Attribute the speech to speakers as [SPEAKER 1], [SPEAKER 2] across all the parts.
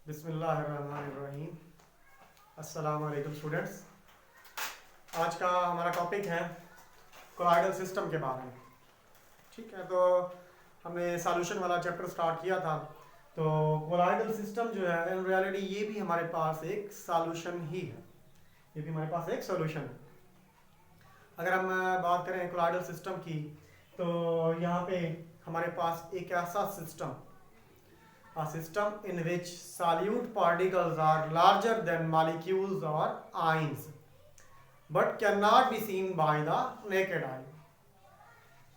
[SPEAKER 1] बिस्मिल्लाहिर्रहमानिर्रहीम। अस्सलाम वालेकुम स्टूडेंट्स। आज का हमारा टॉपिक है कोलाइडल सिस्टम के बारे में। ठीक है, तो हमने सॉल्यूशन वाला चैप्टर स्टार्ट किया था। तो कोलाइडल सिस्टम जो है इन रियलिटी ये भी हमारे पास एक सॉल्यूशन ही है, ये भी हमारे पास एक सॉल्यूशन है। अगर हम बात करें कोलाइडल सिस्टम की, तो यहाँ पे हमारे पास एक ऐसा system, a system in which solute particles are larger than molecules or ions but cannot be seen by the naked eye।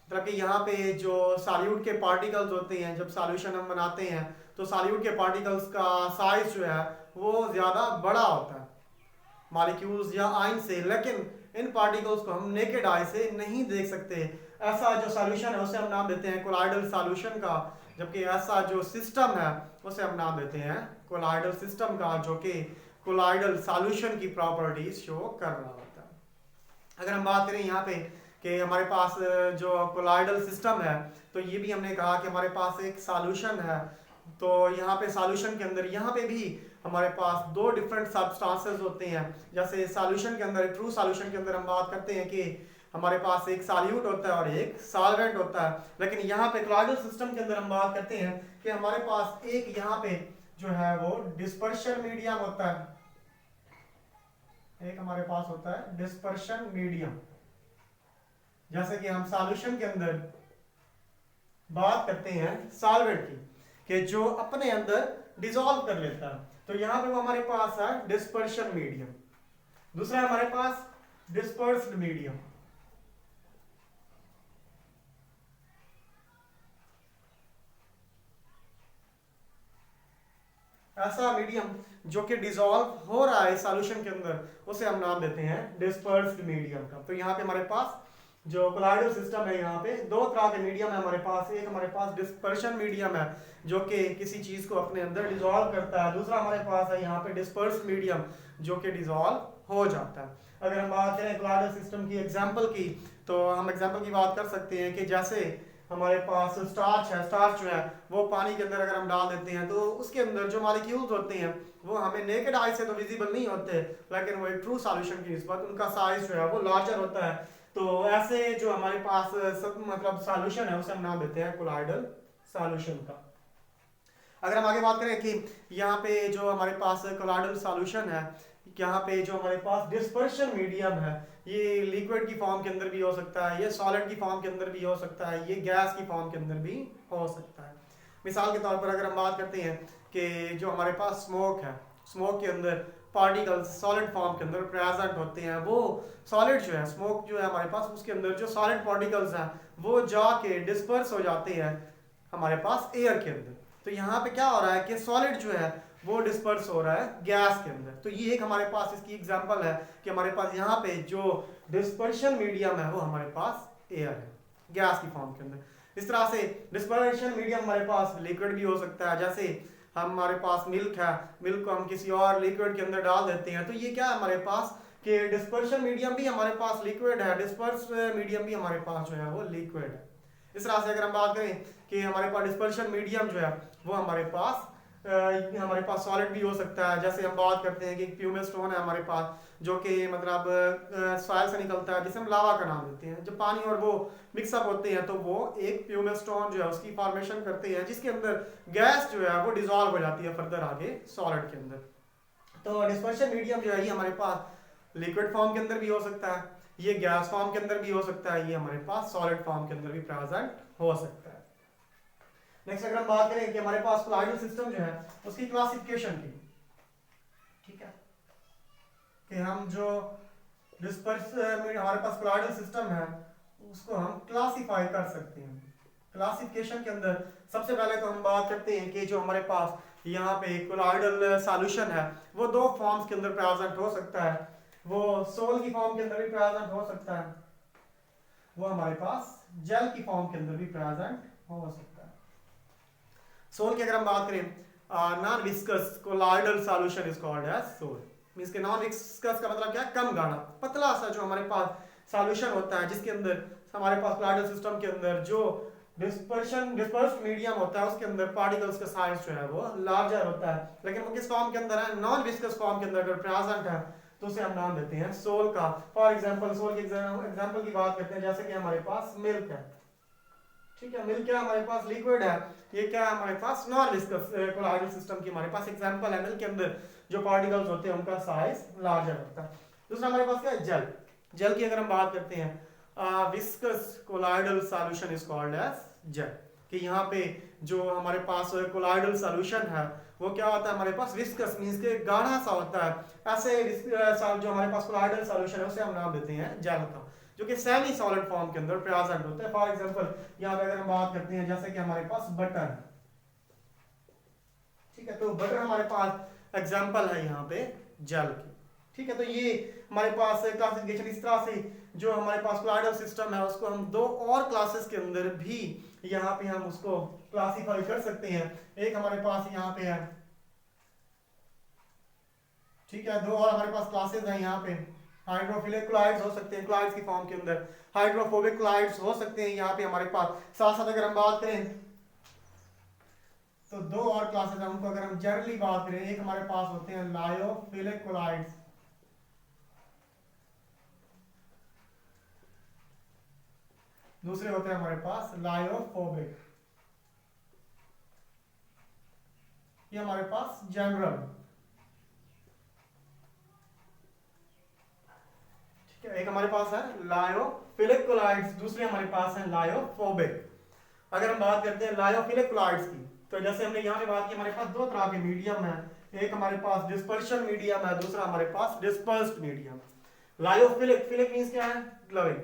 [SPEAKER 1] मतलब कि यहाँ पे जो सॉल्यूट के पार्टिकल्स होते हैं, जब सॉल्यूशन हम बनाते हैं तो सॉल्यूट के पार्टिकल्स का साइज जो है वो ज़्यादा बड़ा होता है मॉलिक्यूल्स या आयन से, लेकिन इन पार्टिकल्स को हम नेकेड आई से नहीं देख सकते। ऐसा जो सॉल्यूशन है उसे हम नाम देते हैं कोलाइडल सॉल्यूशन का, जबकि ऐसा जो सिस्टम है उसे हम नाम देते हैं कोलाइडल सिस्टम का, जो कि कोलाइडल सॉल्यूशन की प्रॉपर्टीज शो कर रहा होता है। अगर हम बात करें यहाँ पे कि हमारे पास जो कोलाइडल सिस्टम है, तो ये भी हमने कहा कि हमारे पास एक सॉल्यूशन है। तो यहाँ पे सॉल्यूशन के अंदर यहाँ पे भी हमारे पास दो डिफरेंट सब्सटेंसेस होते हैं। जैसे सॉल्यूशन के अंदर, ट्रू सॉल्यूशन के अंदर हम बात करते हैं कि हमारे पास एक सॉल्यूट होता है और एक सॉल्वेंट होता है, लेकिन यहाँ पे कोलाइडल सिस्टम के अंदर हम बात करते हैं कि हमारे पास एक यहाँ पे जो है वो डिस्पर्शन मीडियम होता है, एक हमारे पास होता है डिस्पर्शन मीडियम। जैसे कि हम सॉल्यूशन के अंदर बात करते हैं सॉल्वेंट की कि जो अपने अंदर डिसॉल्व कर लेता है, तो यहां पे वो हमारे पास है डिस्पर्शन मीडियम। दूसरा हमारे पास डिस्पर्स्ड मीडियम। ऐसा मीडियम जो कि डिसॉल्व हो रहा है सॉल्यूशन के अंदर, उसे हम नाम देते हैं डिस्पर्स्ड मीडियम का। तो यहाँ पे हमारे पास जो कोलाइडल सिस्टम है, यहाँ पे दो तरह के मीडियम है हमारे पास। एक हमारे पास डिस्पर्शन मीडियम है जो कि किसी चीज को अपने अंदर डिसॉल्व करता है। दूसरा हमारे पास है यहाँ पे डिस्पर्स्ड मीडियम जो कि डिसॉल्व हो जाता है। अगर हम बात करें कोलाइडल सिस्टम की एग्जांपल की, तो हम एग्जांपल की बात कर सकते हैं कि जैसे हमारे पास स्टार्च है, स्टार्च जो है वो पानी के अंदर अगर हम डाल देते हैं तो उसके अंदर जो मॉलिक्यूल्स होते हैं वो हमें नेकेड आई से तो विजिबल नहीं होते, लेकिन वो एक ट्रू सॉल्यूशन की निस्बत उनका साइज जो है वो लार्जर होता है। तो ऐसे जो हमारे पास सब मतलब सॉल्यूशन है उसे हम नाम देते हैं कोलाइडल सॉल्यूशन का। अगर हम आगे बात करें कि यहाँ पे जो हमारे पास कोलाइडल सॉल्यूशन है, यहाँ पे जो हमारे पास डिस्पर्शन मीडियम है, ये लिक्विड की फॉर्म के अंदर भी हो सकता है, ये सॉलिड की फॉर्म के अंदर भी हो सकता है, ये गैस की फॉर्म के अंदर भी हो सकता है। मिसाल के तौर पर अगर हम बात करते हैं कि जो हमारे पास स्मोक है, स्मोक के अंदर पार्टिकल्स सॉलिड फॉर्म के अंदर प्रेजेंट होते हैं। वो सॉलिड जो है, स्मोक जो है हमारे पास, उसके अंदर जो सॉलिड पार्टिकल्स हैं वो जाके डिस्पर्स हो जाते हैं हमारे पास एयर के अंदर। तो यहाँ पे क्या हो रहा है कि सॉलिड जो है वो डिस्पर्स हो रहा है गैस के अंदर। तो ये एक हमारे पास इसकी एग्जांपल है कि हमारे पास यहाँ पे जो डिस्पर्शन मीडियम है वो हमारे पास एयर है गैस की फॉर्म के अंदर। इस तरह से डिस्पर्शन मीडियम हमारे पास लिक्विड भी हो सकता है। जैसे हमारे पास मिल्क है, मिल्क को हम किसी और लिक्विड के अंदर डाल देते हैं, तो ये क्या है हमारे पास कि डिस्पर्शन मीडियम भी हमारे पास लिक्विड है, डिस्पर्स मीडियम भी हमारे पास जो है वो लिक्विड है। इस तरह से अगर हम बात करें कि हमारे पास डिस्पर्शन मीडियम जो है वो हमारे पास सॉलिड भी हो सकता है। जैसे हम बात करते हैं कि प्यूमिल स्टोन है हमारे पास, जो कि मतलब सॉइल से निकलता है, जिसे हम लावा का नाम देते हैं। जब पानी और वो मिक्सअप होते हैं तो वो एक प्यूमिल स्टोन जो है उसकी फॉर्मेशन करते हैं, जिसके अंदर गैस जो है वो डिसॉल्व हो जाती है फर्दर आगे सॉलिड के अंदर। तो डिस्पर्शन मीडियम जो है ये हमारे पास लिक्विड फॉर्म के अंदर भी हो सकता है, ये गैस फॉर्म के अंदर भी हो सकता है, ये हमारे पास सॉलिड फॉर्म के अंदर भी प्रेजेंट हो सकता है। नेक्स्ट अगर हम बात करें कि हमारे पास कोलाइडल सिस्टम जो है उसकी क्लासिफिकेशन की, ठीक है, कि हम जो हमारे पास कोलाइडल सिस्टम है उसको हम क्लासिफाई कर सकते हैं। क्लासिफिकेशन के अंदर सबसे पहले तो हम बात करते हैं कि जो हमारे पास यहाँ पे कोलाइडल सॉल्यूशन है वो दो फॉर्म्स के अंदर प्रेजेंट हो सकता है। वो सोल की फॉर्म के अंदर भी प्रेजेंट हो सकता है, वो हमारे पास जेल की फॉर्म के अंदर भी प्रेजेंट हो सकता है। सोल की अगर हम बात करें, non viscous colloidal solution is called as sol. Means के नॉन विस्कस का मतलब क्या है, कम गाढ़ा, पतला सा जो हमारे पास सॉल्यूशन होता है, जिसके अंदर हमारे पास कोलाइडल सिस्टम के अंदर जो डिस्पर्स्ड मीडियम होता है, उसके अंदर पार्टिकल्स का साइज जो है वो लार्जर होता है, लेकिन वो किस फॉर्म के अंदर है, नॉन विस्कस फॉर्म के अंदर अगर प्रेजेंट है तो उसे हम नाम देते हैं सोल का। फॉर एग्जांपल सोल के एग्जांपल की बात करते हैं, जैसे कि हमारे पास मिल्क है, ठीक है, मिल्क क्या हमारे पास लिक्विड है, ये क्या है हमारे पास नॉन विस्कस कोलाइडल सिस्टम की हमारे पास एग्जांपल है। मिल्क के अंदर जो पार्टिकल्स होते हैं उनका साइज लार्जर होता है। दूसरा हमारे पास क्या है, जल। जल की अगर हम बात करते हैं, viscous colloidal solution is called as gel, कि यहाँ पे जो हमारे पास कोलाइडल सॉल्यूशन है वो क्या होता है हमारे पास, विस्कस मींस के गाढ़ा सा होता है, ऐसे जो हमारे पास कोलाइडल सॉल्यूशन है उसे हम नाम देते हैं जेल का, जो कि सेमी सॉलिड फॉर्म के अंदर प्रेजेंट होता है। फॉर एग्जांपल यहाँ पे अगर हम बात करते हैं जैसे कि हमारे पास बटर, ठीक है, तो बटर हमारे पास एग्जांपल है यहाँ पे जेल की, ठीक है। तो ये हमारे पास क्लासिफिकेशन इस तरह से जो हमारे पास कोलाइडल सिस्टम है उसको हम दो और क्लासेस के अंदर भी यहाँ पे हम उसको क्लासिफाई कर सकते हैं। एक हमारे पास यहाँ पे है, ठीक है, दो और हमारे पास क्लासेस हैं यहाँ पे, हाइड्रोफिलिक कोलाइड्स हो सकते हैं क्लाइड्स की फॉर्म के अंदर, हाइड्रोफोबिक कोलाइड्स हो सकते हैं यहाँ पे हमारे पास। साथ साथ अगर हम बात करें तो दो और क्लासेस हैं उनको अगर हम जनरली बात करें, एक हमारे पास होते हैं लायोफिलिक कोलाइड्स, दूसरे होते हैं हमारे पास लायोफोबिक, ये हमारे पास जनरल, ठीक है। एक हमारे पास है लायोफिलिक कोलाइड्स, दूसरे हमारे पास है लायोफोबिक। अगर हम बात करते हैं लायोफिलिक कोलाइड्स की, तो जैसे हमने यहाँ पे बात की हमारे पास दो तरह के मीडियम है, एक हमारे पास डिस्पर्शन मीडियम है, दूसरा हमारे पास dispersed medium. Lyophilic, philic means क्या है, ग्लोइंग,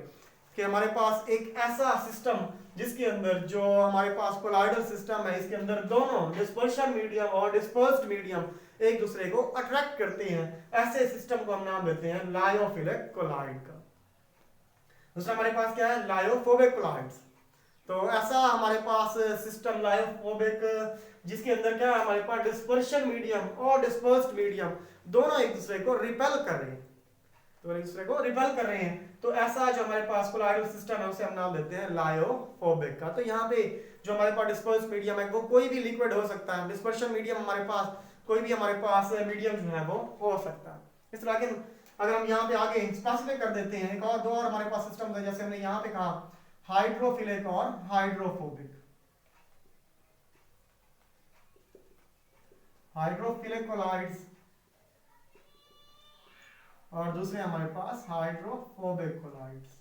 [SPEAKER 1] कि हमारे पास एक ऐसा सिस्टम जिसके अंदर जो हमारे पास कोलाइडल सिस्टम है इसके अंदर दोनों डिस्पर्शन मीडियम और डिस्पर्स्ड मीडियम एक दूसरे को अट्रैक्ट करते हैं, ऐसे सिस्टम को हम नाम देते हैं लायोफिलिक कोलाइड का। दूसरा हमारे पास क्या है, लायोफोबिक कोलाइड्स। तो ऐसा हमारे पास सिस्टम लायोफोबिक जिसके अंदर क्या है हमारे पास डिस्पर्शन मीडियम और डिस्पर्स्ड मीडियम दोनों एक दूसरे को रिपेल कर रहे हैं, तो एक दूसरे को रिपेल कर रहे हैं, तो ऐसा जो हमारे पास कोलाइडल सिस्टम है उसे हम नाम देते हैं लायोफोबिक का। तो यहाँ पे जो हमारे पास डिस्पर्स मीडियम है वो कोई भी लिक्विड हो सकता है, डिस्पर्शन मीडियम हमारे पास कोई भी हमारे पास मीडियम जो है वो हो सकता है इस तरह के। अगर हम यहाँ पे आगे स्पेसिफिक कर देते हैं, एक और दो और हमारे पास सिस्टम है, जैसे हमने यहाँ पे कहा हाइड्रोफिलिक और हाइड्रोफोबिक। हाइड्रोफिलिक कोलाइड्स और दूसरे हमारे पास हाइड्रोफोबिक कोलाइड्स।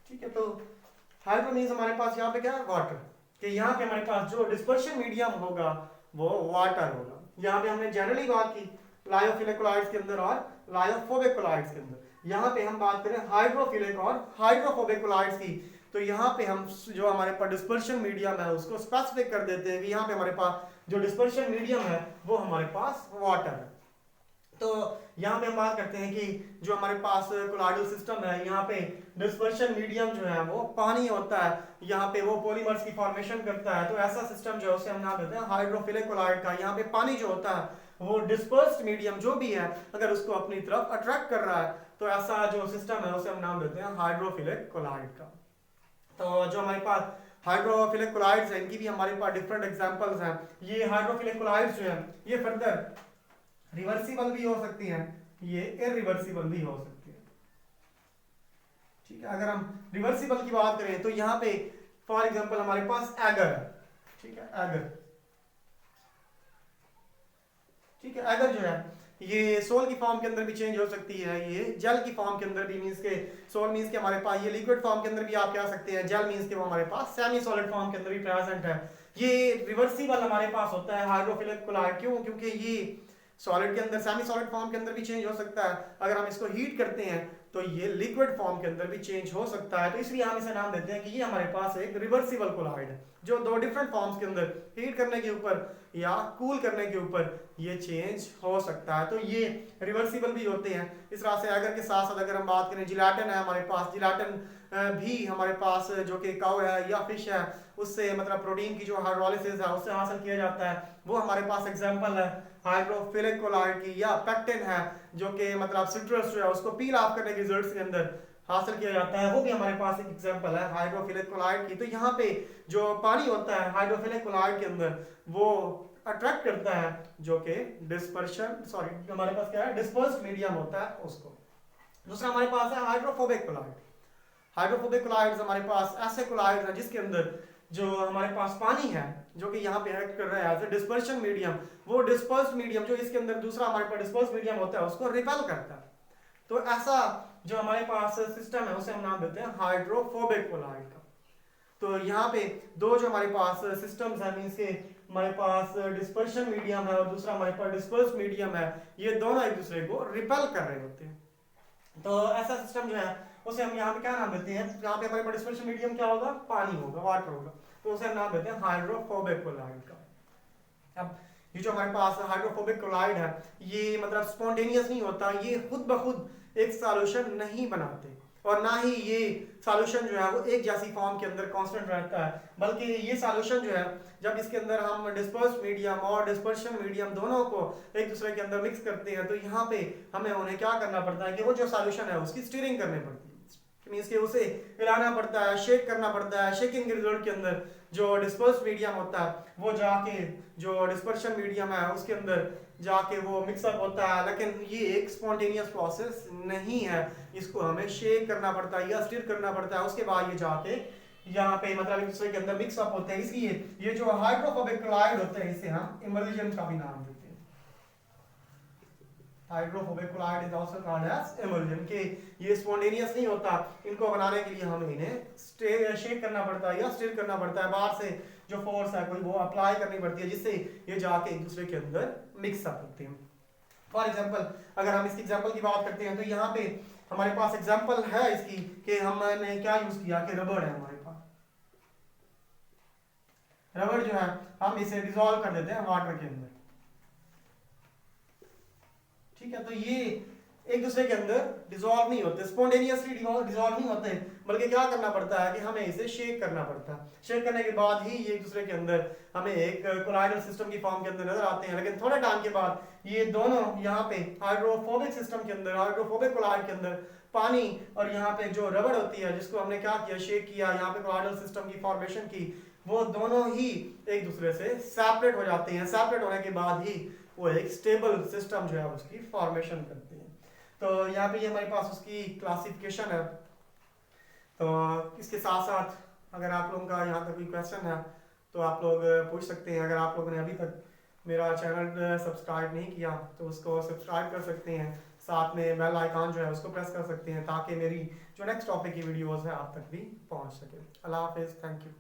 [SPEAKER 1] ठीक है, तो हाइड्रो मींस हमारे पास यहाँ पे क्या है, वाटर, कि यहाँ पे हमारे पास जो डिस्पर्शन मीडियम होगा वो वाटर होगा। यहाँ पे हमने जनरली बात की लायोफिलिक कोलाइड्स के अंदर और लायोफोबिक कोलाइड्स के अंदर। यहाँ पे हम बात करें हाइड्रोफिलिक और हाइड्रोफोबिक कोलाइड्स की, तो यहाँ पे हम जो हमारे पास डिस्पर्शन मीडियम है उसको स्पेसिफिक कर देते हैं कि यहाँ पे हमारे पास जो डिस्पर्शन मीडियम है वो हमारे पास वाटर है। तो यहाँ पे हम बात करते हैं कि जो हमारे पास कोलाइडल सिस्टम है यहाँ पे डिस्पर्शन मीडियम जो है वो पानी होता है, यहाँ पे वो पॉलीमर्स की फॉर्मेशन करता है, तो ऐसा सिस्टम जो है उसे हम नाम देते हैं हाइड्रोफिलिक कोलाइड का। यहाँ पे पानी जो होता है वो डिस्पर्स्ड मीडियम जो भी है अगर उसको अपनी तरफ अट्रैक्ट कर रहा है तो ऐसा जो सिस्टम है उसे हम नाम देते हैं हाइड्रोफिलिक कोलाइड का। तो जो हमारे पास हाइड्रोफिलिक कोलाइड्स हैं इनकी भी हमारे पास डिफरेंट एग्जांपल्स हैं। ये हाइड्रोफिलिक कोलाइड्स जो हैं ये फर्दर रिवर्सिबल भी हो सकती हैं, ये इरिवर्सिबल भी हो सकती है। ठीक है, अगर हम रिवर्सिबल की बात करें तो यहाँ पे फॉर एग्जांपल हमारे पास एगर है, ठीक है, एगर, ठीक है, एगर जो है ये सोल की फॉर्म के अंदर भी चेंज हो सकती है, ये जेल की फॉर्म के अंदर भी, मींस के सोल मींस के हमारे पास ये लिक्विड फॉर्म के अंदर भी आप कह सकते हैं, जेल मींस के वो हमारे पास सेमी सॉलिड फॉर्म के अंदर भी प्रेजेंट है। ये रिवर्सिबल हमारे पास होता है हाइड्रोफिलिक कोलाइड, क्यों, क्योंकि ये सॉलिड के अंदर सेमी सॉलिड फॉर्म के अंदर भी चेंज हो सकता है, अगर हम इसको हीट करते हैं तो ये लिक्विड फॉर्म के अंदर भी चेंज हो सकता है, तो इसलिए हम इसे नाम देते हैं कि ये हमारे पास एक रिवर्सिबल कोलाइड है जो दो डिफरेंट फॉर्म्स के अंदर हीट करने के ऊपर या कूल करने के ऊपर ये चेंज हो सकता है, तो ये रिवर्सिबल भी होते हैं। इस तरह से अगर के साथ साथ अगर हम बात करें जिलेटिन है हमारे पास, जिलेटिन भी हमारे पास जो कि काउ है या फिश है उससे मतलब प्रोटीन की जो हाइड्रोलिसिस है उससे हासिल किया जाता है, वो हमारे पास एग्जांपल है हाइड्रोफिलिक कोलाइड की, या पेक्टिन है जो कि मतलब सिट्रस जो है उसको पील ऑफ करने के रिजल्ट्स के अंदर हासिल किया जाता है, वो भी हमारे पास एक एग्जांपल है हाइड्रोफिलिक कोलाइड की। तो यहाँ पे जो पानी होता है हाइड्रोफिलिक कोलाइड के अंदर वो अट्रैक्ट करता है जो कि हमारे पास क्या है, डिस्पर्स्ड मीडियम होता है उसको। दूसरा हमारे पास है हाइड्रोफोबिक कोलाइड। हाइड्रोफोबिक कोलाइड्स हमारे पास ऐसे कोलाइड्स हैं जिसके अंदर जो हमारे पास पानी है जो कि यहाँ पे एक्ट कर रहा है एज ए डिस्पर्शन मीडियम, वो डिस्पर्स्ड मीडियम जो इसके अंदर दूसरा हमारे पास डिस्पर्स्ड मीडियम होता है उसको रिपेल करता है। तो ऐसा जो हमारे पास सिस्टम है उसे हम नाम देते हैं हाइड्रोफोबिक कोलाइड का। तो यहाँ पे दो जो हमारे पास सिस्टम्स हैं, मींस के हमारे पास डिस्पर्शन मीडियम है और दूसरा हमारे पास डिस्पर्स्ड मीडियम है, ये दोनों एक दूसरे को रिपेल कर रहे होते हैं। तो ऐसा सिस्टम जो है उसे हम यहाँ पे क्या नाम देते हैं, यहाँ पे हमारे पास डिस्पर्शन मीडियम क्या होगा, पानी होगा, वाटर होगा, तो उसे हम नाम देते हैं हाइड्रोफोबिक कोलाइड का। अब ये जो हमारे पास हाइड्रोफोबिक कोलाइड है ये मतलब स्पॉन्टेनियस नहीं होता, ये खुद ब खुद एक सॉल्यूशन नहीं बनाते और ना ही ये सॉल्यूशन जो है वो एक जैसी फॉर्म के अंदर कांस्टेंट रहता है, बल्कि ये सॉल्यूशन जो है जब इसके अंदर हम डिस्पर्स्ड मीडियम और डिस्पर्शन मीडियम दोनों को एक दूसरे के अंदर मिक्स करते हैं तो यहाँ पे हमें उन्हें क्या करना पड़ता है कि वो जो सॉल्यूशन है उसकी स्टीयरिंग करनी पड़ती है, मींस के उसे हिलाना पड़ता है, शेक करना पड़ता है। शेकिंग के रिजल्ट के अंदर जो डिस्पर्स्ड मीडियम होता है वो जाके जो डिस्पर्शन मीडियम है उसके अंदर जाके वो मिक्सअप होता है, लेकिन ये एक स्पॉन्टेनियस प्रोसेस नहीं है, इसको हमें शेक करना पड़ता है या स्टिर करना पड़ता है, उसके बाद ये जाके यहाँ पे मतलब एक दूसरे के अंदर मिक्सअप होते हैं। इसलिए ये जो हाइड्रोफोबिक कोलाइड होते हैं इसे हम इमल्जन का भी नाम देते हैं। Hydrophobic colloid is also called as emulsion, के ये स्पॉन्टेनियस नहीं होता, इनको बनाने के लिए हमें इन्हें शेक करना पड़ता है या स्टिर करना पड़ता है, बाहर से जो फोर्स है कोई वो अप्लाई करनी पड़ती है जिससे ये जाके एक दूसरे के अंदर मिक्सअप होते हैं। फॉर एग्जांपल अगर हम इसकी एग्जांपल की बात करते हैं तो यहाँ पे हमारे पास एग्जांपल है इसकी कि हमने क्या यूज किया कि रबड़ है हमारे पास, रबड़ जो है हम इसे डिसॉल्व कर देते हैं वाटर के अंदर, ठीक है। तो ये एक दूसरे के अंदर डिसॉल्व नहीं होते, स्पॉन्टेनियसली डिसॉल्व नहीं होते, बल्कि क्या करना पड़ता है कि हमें इसे शेक करना पड़ता है। शेक करने के बाद ही ये एक दूसरे के अंदर हमें एक कोलाइडल सिस्टम की फॉर्म के अंदर नजर आते हैं, लेकिन थोड़े टाइम के बाद ये दोनों यहाँ पे हाइड्रोफोबिक सिस्टम के अंदर, हाइड्रोफोबिक कोलाइड के अंदर पानी और यहाँ पे जो रबड़ होती है जिसको हमने क्या किया, शेक किया, यहाँ पे कोलाइडल सिस्टम की फॉर्मेशन की, वो दोनों ही एक दूसरे से सेपरेट हो जाते हैं। सेपरेट होने के बाद ही वो एक स्टेबल सिस्टम जो है उसकी फॉर्मेशन करते हैं। तो यहाँ पे ये हमारे पास उसकी क्लासिफिकेशन है। तो इसके साथ साथ अगर आप लोगों का यहाँ तक कोई क्वेश्चन है तो आप लोग पूछ सकते हैं। अगर आप लोगों ने अभी तक मेरा चैनल सब्सक्राइब नहीं किया तो उसको सब्सक्राइब कर सकते हैं, साथ में बेल आइकॉन जो है उसको प्रेस कर सकते हैं ताकि मेरी जो नेक्स्ट टॉपिक की वीडियोस है आप तक भी पहुँच सके। अल्लाह हाफिज़, थैंक यू।